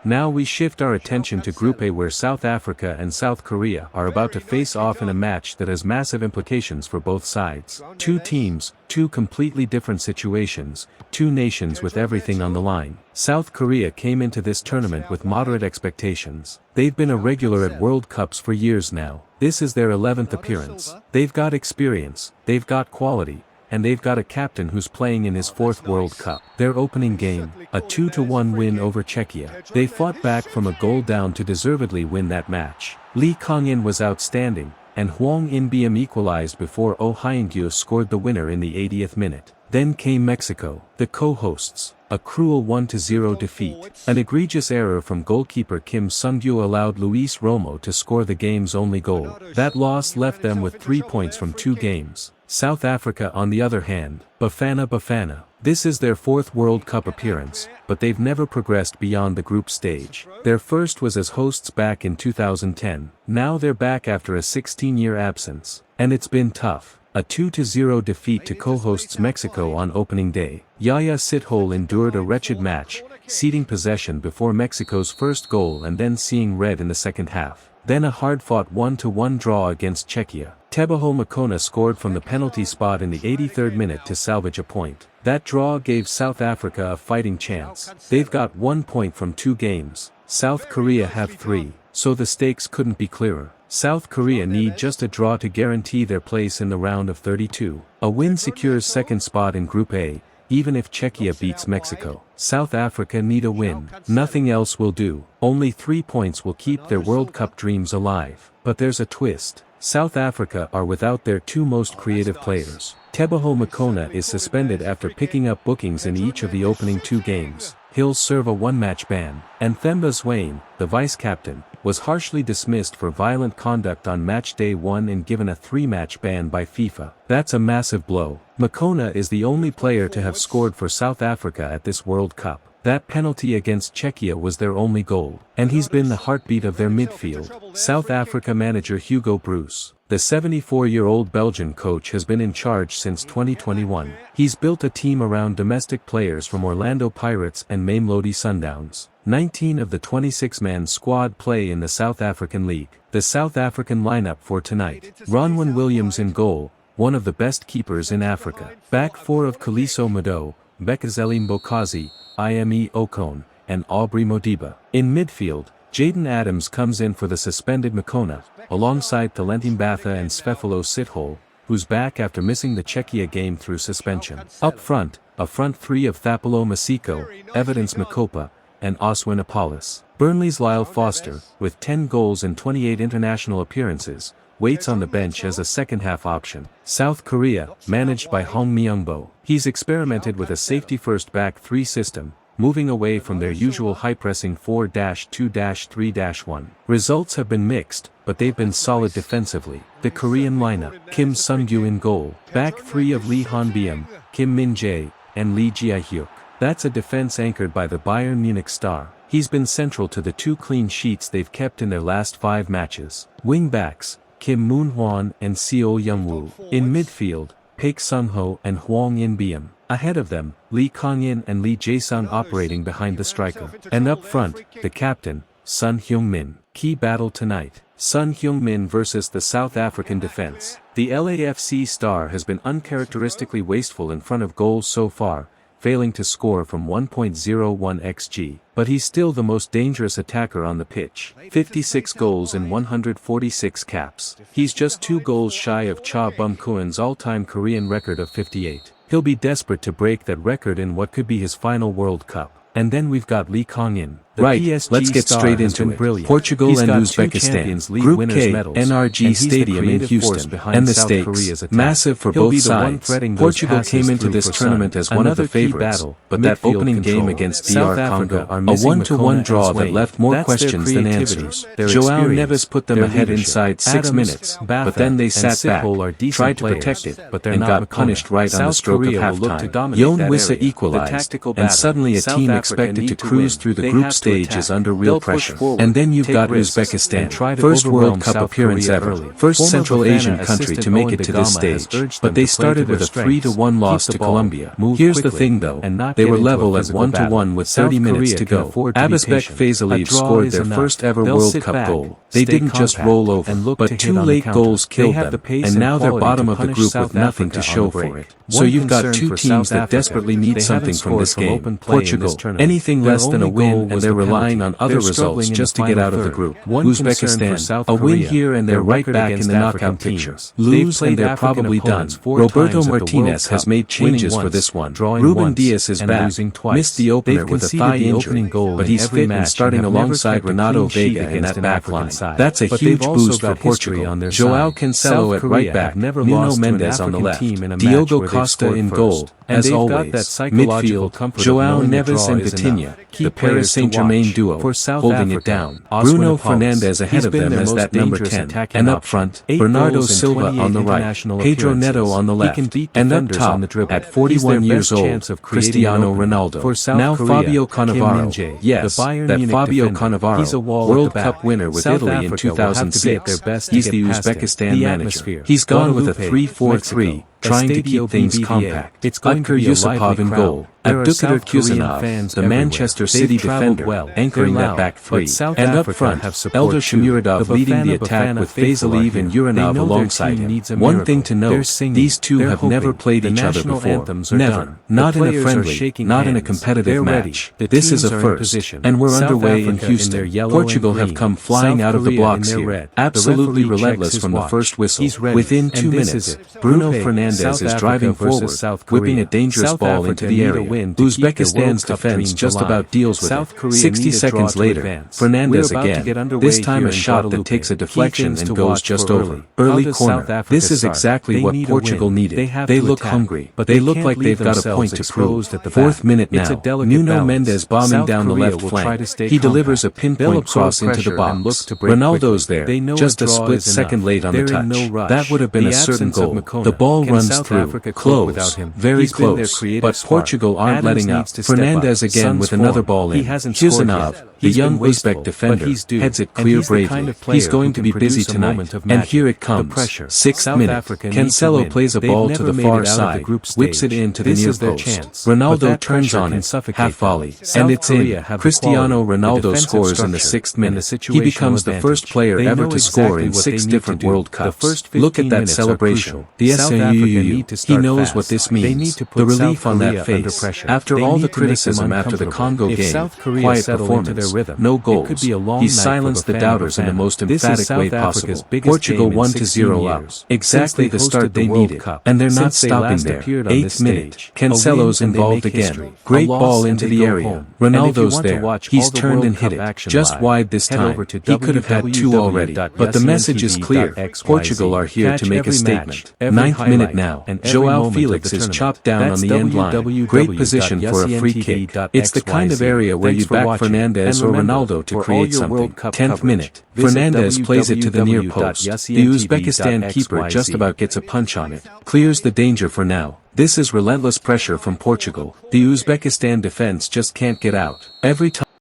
Now we shift our attention to Group A, where South Africa and South Korea are about to face off in a match that has massive implications for both sides. Two teams, two completely different situations, two nations with everything on the line. South Korea came into this tournament with moderate expectations. They've been a regular at World Cups for years now. This is their 11th appearance. They've got experience, they've got quality, and they've got a captain who's playing in his 4th World Cup. Their opening game, a 2-1 win over Czechia. They fought back from a goal down to deservedly win that match. Lee Kang-in was outstanding, and Hwang In-beom equalized before Oh Hyun-gyu scored the winner in the 80th minute. Then came Mexico, the co-hosts. A cruel 1-0 defeat. An egregious error from goalkeeper Kim Sung-gyu allowed Luis Romo to score the game's only goal. That loss left them with 3 points from 2 games. South Africa, on the other hand, Bafana Bafana. This is their 4th World Cup appearance, but they've never progressed beyond the group stage. Their first was as hosts back in 2010. Now they're back after a 16-year absence. And it's been tough. A 2-0 defeat to co-hosts Mexico on opening day. Yaya Sithole endured a wretched match, ceding possession before Mexico's first goal and then seeing red in the second half. Then a hard-fought 1-1 draw against Czechia. Teboho Makona scored from the penalty spot in the 83rd minute to salvage a point. That draw gave South Africa a fighting chance. They've got 1 point from 2 games. South Korea have 3, so the stakes couldn't be clearer. South Korea need just a draw to guarantee their place in the round of 32. A win secures second spot in Group A, even if Czechia beats Mexico. South Africa need a win. Nothing else will do. Only 3 points will keep their World Cup dreams alive. But there's a twist. South Africa are without their 2 most creative players. Teboho Makona is suspended after picking up bookings in each of the opening 2 games. He'll serve a 1-match ban. And Themba Zwane, the vice-captain, was harshly dismissed for violent conduct on match day 1 and given a 3-match ban by FIFA. That's a massive blow. Makona is the only player to have scored for South Africa at this World Cup. That penalty against Czechia was their only goal. And he's been the heartbeat of their midfield. South Africa manager Hugo Broos, the 74-year-old Belgian coach, has been in charge since 2021. He's built a team around domestic players from Orlando Pirates and Mamelodi Sundowns. 19 of the 26-man squad play in the South African League. The South African lineup for tonight: Ronwen Williams in goal, one of the best keepers in Africa. Back 4 of Kaliso Mado, Bekezeli Mbokazi, Ime Okon, and Aubrey Modiba. In midfield, Jaden Adams comes in for the suspended Makona, alongside Talentim Batha and Svefolo Sithole, who's back after missing the Czechia game through suspension. Up front, a front 3 of Thapelo Masiko, Evidence Makopa, and Oswin Apollos. Burnley's Lyle Foster, with 10 goals and 28 international appearances, waits on the bench as a second-half option. South Korea, managed by Hong Myung-bo. He's experimented with a safety-first back 3 system, moving away from their usual high-pressing 4-2-3-1. Results have been mixed, but they've been solid defensively. The Korean lineup: Kim Sung-gyu in goal, back 3 of Lee Han-beom, Kim Min-jae, and Lee Jae-hyuk. That's a defense anchored by the Bayern Munich star. He's been central to the 2 clean sheets they've kept in their last 5 matches. Wing-backs: Kim Moon-hwan and Seo Young-woo. In midfield, Paik Sung-ho and Hwang In-beom. Ahead of them, Lee Kang-in and Lee Jae-sung operating behind the striker. And up front, the captain, Son Heung-min. Key battle tonight: Son Heung-min versus the South African defense. The LAFC star has been uncharacteristically wasteful in front of goals so far, failing to score from 1.01 xg. But he's still the most dangerous attacker on the pitch. 56 goals in 146 caps. He's just 2 goals shy of Cha Bum-kuen's all-time Korean record of 58. He'll be desperate to break that record in what could be his final World Cup. And then we've got Lee Kang-in. Right, let's get straight into it. Brilliant. Portugal He's and got Uzbekistan, League Group winners K, medals, NRG and Stadium in Houston, and the stakes, massive for both sides. Portugal came into this tournament as one of the favorites, but that opening game against DR Congo, a 1-1 draw that left more questions than answers. João Neves put them ahead inside 6 minutes, but then they sat back, tried to protect it, and got punished right on the stroke of halftime. Yon Wissa equalized, and suddenly a team expected to cruise through the group stage stage is under real pressure. And then you've got Uzbekistan, first World Cup appearance ever, first Central Asian country to make it to this stage, but they started with a 3-1 loss to Colombia. Here's the thing though, they were level at 1-1 with 30 minutes to go. Abazbek Fazaliyev scored their first ever World Cup goal. They didn't just roll over, but 2 late goals killed them, and now they're bottom of the group with nothing to show for it. So you've got two teams that desperately need something from this game. Portugal, anything less than a win, and they're relying on other results just to get out of the group. Uzbekistan, a win here and they're right back in the knockout picture. Lose and they're probably done. Roberto Martinez has made changes for this one. Ruben Dias is back, missed the opener with a thigh injury, but he's fit and starting alongside Renato Vega in that back line. That's a huge boost for Portugal. João Cancelo at right back, Nuno Mendes on the left, Diogo Costa in goal, as always. Midfield, João Neves and Vitinha, the Paris Saint-Germain duo, holding it down. Bruno Fernandes ahead of them as that number 10, and up front, Bernardo Silva on the right, Pedro Neto on the left, and up top, at 41 years old, Cristiano Ronaldo. Now Fabio Cannavaro, yes, that Fabio Cannavaro, World Cup winner with Italy in 2006, he's the Uzbekistan manager. He's gone with a 3-4-3, trying to keep things compact. Utkur Yusupov in goal, Abdulkadir Kuzanov, the Manchester City defender, anchoring that back three. And up front, Eldar Shomurodov leading the attack with Fazaliyev and Uranov alongside him. One thing to note, these two have never played each other before. Never. Not in a friendly, not in a competitive match. This is a first. And we're underway in Houston. Portugal have come flying out of the blocks here. Absolutely relentless from the first whistle. Within 2 minutes, Bruno Fernandes is driving forward, whipping a dangerous ball into the area. Uzbekistan's defense just about deals with it. 60 seconds later, Fernandes again, this time a shot that takes a deflection and goes just over. Early corner. This is exactly what Portugal needed. They look hungry, but they look like they've got a point to prove. 4th minute now, Nuno Mendes bombing down the left flank. He delivers a pinpoint cross into the box. Ronaldo's there, just a split second late on the touch. That would have been a certain goal. The ball runs through, close, very close, but Portugal aren't letting up. Fernandes again with another ball in. Kuzanov, the young Uzbek defender, heads it clear bravely. He's going to be busy tonight. And here it comes. 6th minute. Cancelo plays a ball to the far side, whips it into the near post. Ronaldo turns on it, half volley, and it's in. Cristiano Ronaldo scores in the 6th minute. He becomes the first player ever to score in 6 different World Cups. Look at that celebration. The SAUU. He knows what this means. The relief on that face. After all the criticism after the Congo game, quiet performance, no goals. He silenced the doubters in the most emphatic way possible. Portugal 1-0 up. Exactly the start they needed. And they're not stopping there. 8th minute. Cancelo's involved again. Great ball into the area. Ronaldo's there. He's turned and hit it. Just wide this time. He could have had 2 already. But the message is clear. Portugal are here to make a statement. 9th minute now. João Felix is chopped down on the end line. Great position for a free kick. It's the kind of area where you back Fernandes or Ronaldo to create something. 10th minute. Fernandes plays it to the near post. The Uzbekistan keeper just about gets a punch on it. Clears the danger for now. This is relentless pressure from Portugal. The Uzbekistan defense just can't get out. Every time